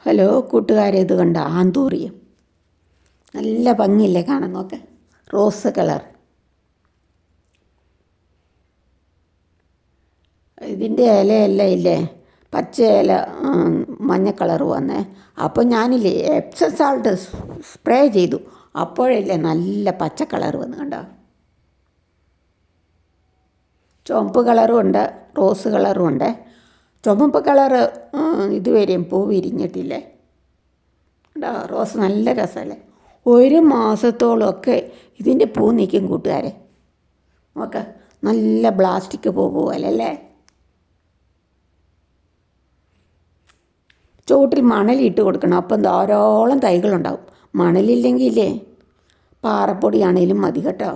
Hello കൂട്ടുകാരെ, ഇത് കണ്ട ആന്തൂറിയം നല്ല ഭംഗിയില്ലേ കാണാൻ? നോക്ക്, റോസ് കളർ. ഇതിൻ്റെ ഇലയെല്ലാം ഇല്ലേ പച്ച ഇല, മഞ്ഞ കളർ വന്നേ. അപ്പോൾ ഞാനില്ലേ എപ്സം സാൾട്ട് സ്പ്രേ ചെയ്തു. അപ്പോഴല്ലേ നല്ല പച്ച കളർ വന്നു. കണ്ടോ? ചുവപ്പ് കളറും ഉണ്ട്, റോസ് കളറും ഉണ്ട്. ചുവപ്പ് കളറ് ഇതുവരെയും പൂ വിരിഞ്ഞിട്ടില്ലേ. കണ്ടോ? റോസ് നല്ല രസമല്ലേ. 1 മാസത്തോളമൊക്കെ ഇതിൻ്റെ പൂ നിൽക്കും കൂട്ടുകാരെ. നോക്ക്, നല്ല പ്ലാസ്റ്റിക് പൂ പോലല്ലേ. ചുവട്ടിൽ മണലിട്ട് കൊടുക്കണം, അപ്പം ധാരാളം തൈകളുണ്ടാവും. മണലില്ലെങ്കിലേ പാറപ്പൊടിയാണേലും മതി കേട്ടോ.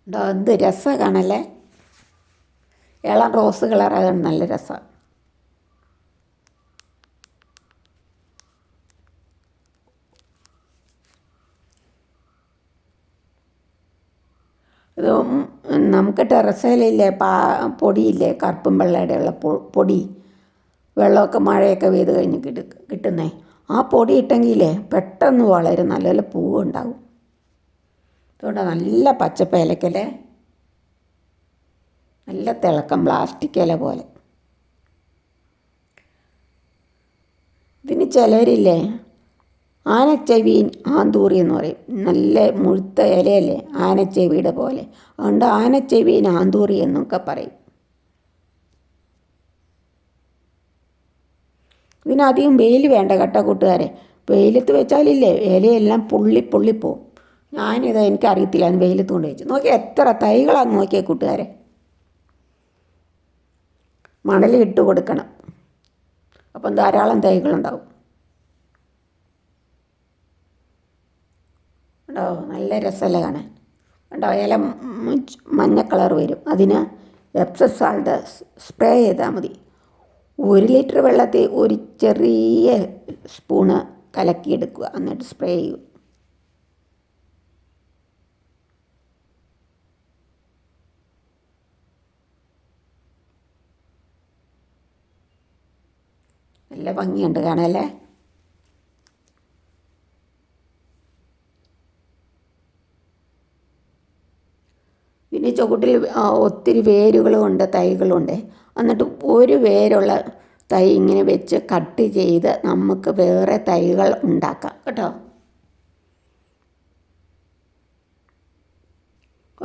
എന്ത് രസമാണ് കാണല്ലേ. ഇളം റോസ് കളറാണ്, നല്ല രസമാണ്. ഇത് നമുക്ക് ടെറസയിലില്ലേ പൊടിയില്ലേ, കറുപ്പും വെള്ളയുടെ ഉള്ള പൊടി, വെള്ളമൊക്കെ മഴയൊക്കെ പെയ്ത് കഴിഞ്ഞ് കിട്ടുന്നേ. ആ പൊടി ഇട്ടെങ്കിലേ പെട്ടെന്ന് വളരും, നല്ല നല്ല പൂവുണ്ടാവും. അതുകൊണ്ട് നല്ല പച്ചപ്പ് ഇലക്കല്ലേ, നല്ല തിളക്കം, പ്ലാസ്റ്റിക് ഇല പോലെ. ഇതിന് ചിലരില്ലേ ആനച്ചെവീൻ ആന്തൂറി എന്ന് പറയും. നല്ല മുഴുത്ത ഇലയല്ലേ, ആനച്ചെവിയുടെ പോലെ. അതുകൊണ്ട് ആനച്ചെവീൻ ആന്തൂറി എന്നൊക്കെ പറയും. ഇതിനധികം വെയിൽ വേണ്ട കേട്ടോ കൂട്ടുകാരെ. വെയിലത്ത് വെച്ചാലില്ലേ ഇലയെല്ലാം പൊള്ളിപ്പോവും. ഞാനിത് എനിക്കറിയത്തില്ല, അത് വെയിലത്ത് കൊണ്ട് വെച്ചു. നോക്കി എത്ര തൈകളാന്ന് നോക്കിയേ കൂട്ടുകാരെ. മണലിട്ട് കൊടുക്കണം, അപ്പം ധാരാളം തൈകളുണ്ടാവും. ഉണ്ടോ? നല്ല രസമല്ലേ കാണാൻ. ഉണ്ടോ? ഇല മഞ്ഞ കളർ വരും. അതിന് എപ്സം സാൾട്ട് സ്പ്രേ ചെയ്താൽ മതി. 1 ലിറ്റർ വെള്ളത്തിൽ ഒരു ചെറിയ സ്പൂണ് കലക്കിയെടുക്കുക, എന്നിട്ട് സ്പ്രേ ചെയ്യുക. നല്ല ഭംഗിയുണ്ട് കാണാനല്ലേ. പിന്നെ ചുവട്ടിൽ ഒത്തിരി വേരുകളുമുണ്ട്, തൈകളുണ്ട്. എന്നിട്ട് ഒരു വേരുള്ള തൈ ഇങ്ങനെ വെച്ച് കട്ട് ചെയ്ത് നമുക്ക് വേറെ തൈകൾ ഉണ്ടാക്കാം കേട്ടോ.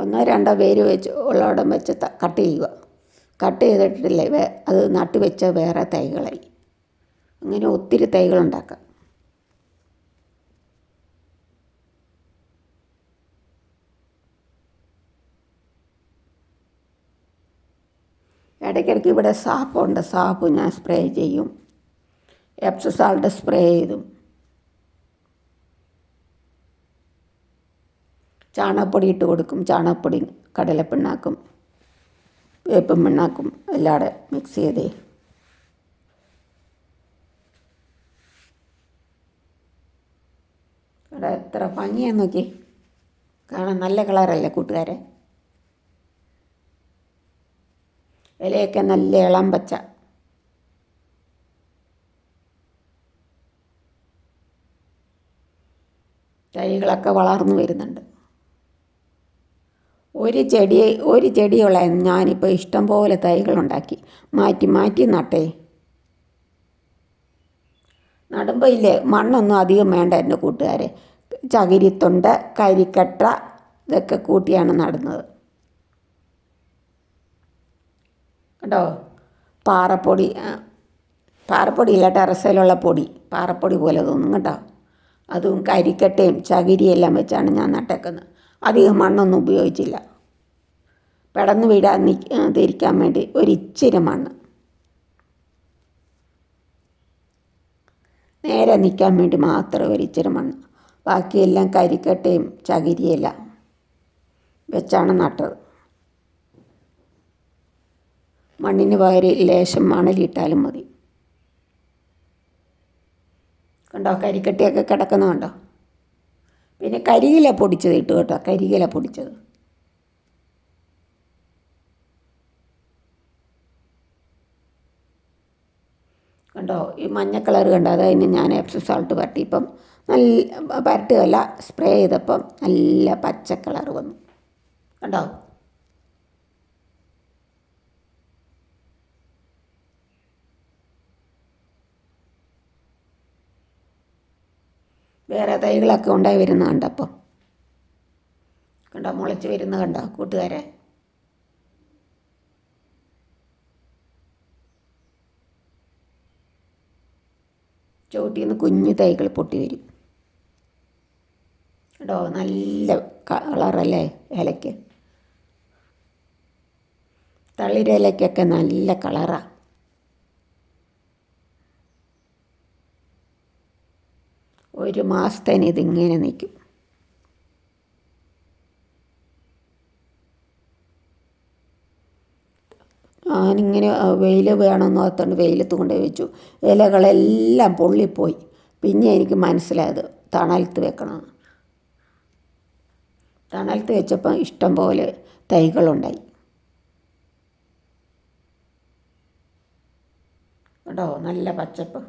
1-2 വേര് വെച്ച് ഉള്ളയിടം വെച്ച് കട്ട് ചെയ്യുക. കട്ട് ചെയ്തിട്ടില്ലേ അത് നട്ട് വെച്ച വേറെ തൈകളായി. അങ്ങനെ ഒത്തിരി തൈകളുണ്ടാക്കാം. ഇടയ്ക്കിടയ്ക്ക് ഇവിടെ സാപ്പുണ്ട്, സാപ്പ് ഞാൻ സ്പ്രേ ചെയ്യും. എപ്സം സാൾട്ട് സ്പ്രേ ചെയ്തും. ചാണകപ്പൊടി ഇട്ട് കൊടുക്കും. ചാണകപ്പൊടി, കടലപ്പിണ്ണാക്കും, വേപ്പും പിണ്ണാക്കും എല്ലാം കൂടെ മിക്സ് ചെയ്തേ. ഇവിടെ എത്ര ഭംഗിയാന്ന് നോക്കി കാണാൻ. നല്ല കളറല്ലേ കൂട്ടുകാരെ. ഇലയൊക്കെ നല്ല ഇളം പച്ച. തൈകളൊക്കെ വളർന്നു വരുന്നുണ്ട്. ഒരു ചെടിയുള്ള ഞാനിപ്പോൾ ഇഷ്ടം പോലെ തൈകളുണ്ടാക്കി മാറ്റി മാറ്റി നട്ടേ. നടുമ്പോൾ ഇല്ലേ മണ്ണൊന്നും അധികം വേണ്ട എൻ്റെ കൂട്ടുകാരെ. ചകിരിത്തൊണ്ട്, കരിക്കട്ട ഇതൊക്കെ കൂട്ടിയാണ് നടുന്നത്. കേട്ടോ? പാറപ്പൊടിയില്ല, ടെറസിലുള്ള പൊടി, പാറപ്പൊടി പോലെ തോന്നും കേട്ടോ. അതും കരിക്കട്ടയും ചകിരിയെല്ലാം വെച്ചാണ് ഞാൻ നട്ടേക്കുന്നത്. അധികം മണ്ണൊന്നും ഉപയോഗിച്ചില്ല. പെടന്ന് തിരിക്കാൻ വേണ്ടി ഒരിച്ചിരി മണ്ണ്, നേരെ നിൽക്കാൻ വേണ്ടി മാത്രം ഒരിച്ചിരി മണ്ണ്. ബാക്കിയെല്ലാം കരിക്കട്ടയും ചകിരിയെല്ലാം വെച്ചാണ് നട്ടത്. മണ്ണിന് പകരം ലേശം മണലിട്ടാലും മതി. കണ്ടോ? കരിക്കട്ടയൊക്കെ കിടക്കുന്നതുണ്ടോ? പിന്നെ കരിയില പൊടിച്ചത് ഇട്ടു കേട്ടോ, കരിയില പൊടിച്ചത്. കണ്ടോ ഈ മഞ്ഞ കളർ കണ്ടോ, അതിന് ഞാൻ എപ്സം സോൾട്ട് പരട്ടി. ഇപ്പം നല്ല പരട്ടുകയല്ല, സ്പ്രേ ചെയ്തപ്പം നല്ല പച്ച കളർ വന്നു കണ്ടോ. വേറെ തൈകളൊക്കെ ഉണ്ടായി വരുന്ന കണ്ടപ്പം കണ്ടോ, മുളച്ച് വരുന്ന കണ്ടോ കൂട്ടുകാരെ. ചുവട്ടിൽ നിന്ന് കുഞ്ഞു തൈകൾ പൊട്ടി വരും കേട്ടോ. നല്ല കളറല്ലേ ഇലയ്ക്ക്, തളിരിലയ്ക്കൊക്കെ നല്ല കളറാണ്. ഒരു മാസത്തേന് ഇതിങ്ങനെ നിൽക്കും. ഞാനിങ്ങനെ വെയിൽ വേണമെന്ന് ഓർത്തുകൊണ്ട് വെയിലത്ത് കൊണ്ടുപോയി വെച്ചു. ഇലകളെല്ലാം പൊള്ളിപ്പോയി. പിന്നെ എനിക്ക് മനസ്സിലായത് തണലത്ത് വെക്കണമെന്ന്. തണലത്ത് വെച്ചപ്പോൾ ഇഷ്ടം പോലെ തൈകളുണ്ടായി കേട്ടോ. നല്ല പച്ചപ്പ്,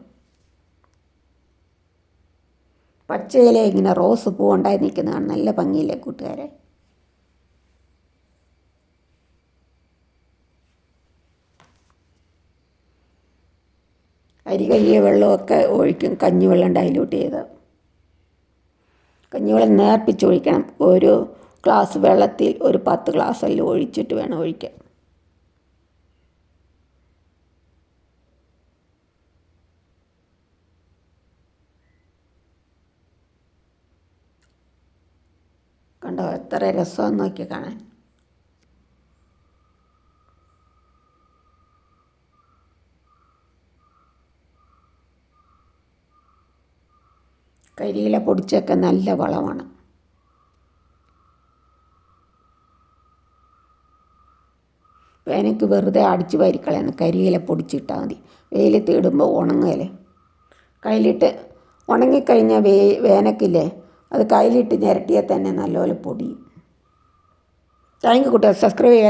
പച്ചയില ഇങ്ങനെ റോസ് പൂ ഉണ്ടായി നിൽക്കുന്നതാണ് നല്ല ഭംഗിയില്ലേ കൂട്ടുകാരെ. അരി കഴുകിയ വെള്ളമൊക്കെ ഒഴിക്കും, കഞ്ഞിവെള്ളം ഡൈല്യൂട്ട് ചെയ്ത്. കഞ്ഞിവെള്ളം നേർപ്പിച്ചൊഴിക്കണം. ഒരു ഗ്ലാസ് വെള്ളത്തിൽ ഒരു 10 ഗ്ലാസ്സെല്ലാം ഒഴിച്ചിട്ട് വേണം ഒഴിക്കാൻ. കണ്ടോ എത്ര രസമാണെന്ന് നോക്കി കാണാൻ. കരിയില പൊടിച്ചൊക്കെ നല്ല വളമാണ്. വേനയ്ക്ക് വെറുതെ അടിച്ച് വാരിക്കളയാണ്, കരിയില പൊടിച്ചിട്ടാൽ മതി. വെയിലത്ത് ഇടുമ്പോൾ ഉണങ്ങല്ലേ. കയ്യിലിട്ട് ഉണങ്ങിക്കഴിഞ്ഞാൽ വേനക്കില്ലേ, അത് കയ്യിലിട്ട് ഞെരട്ടിയാൽ തന്നെ നല്ലപോലെ പൊടിയും. താങ്ക് യു കൂട്ടുകാർ, സബ്സ്ക്രൈബ് ചെയ്യുക.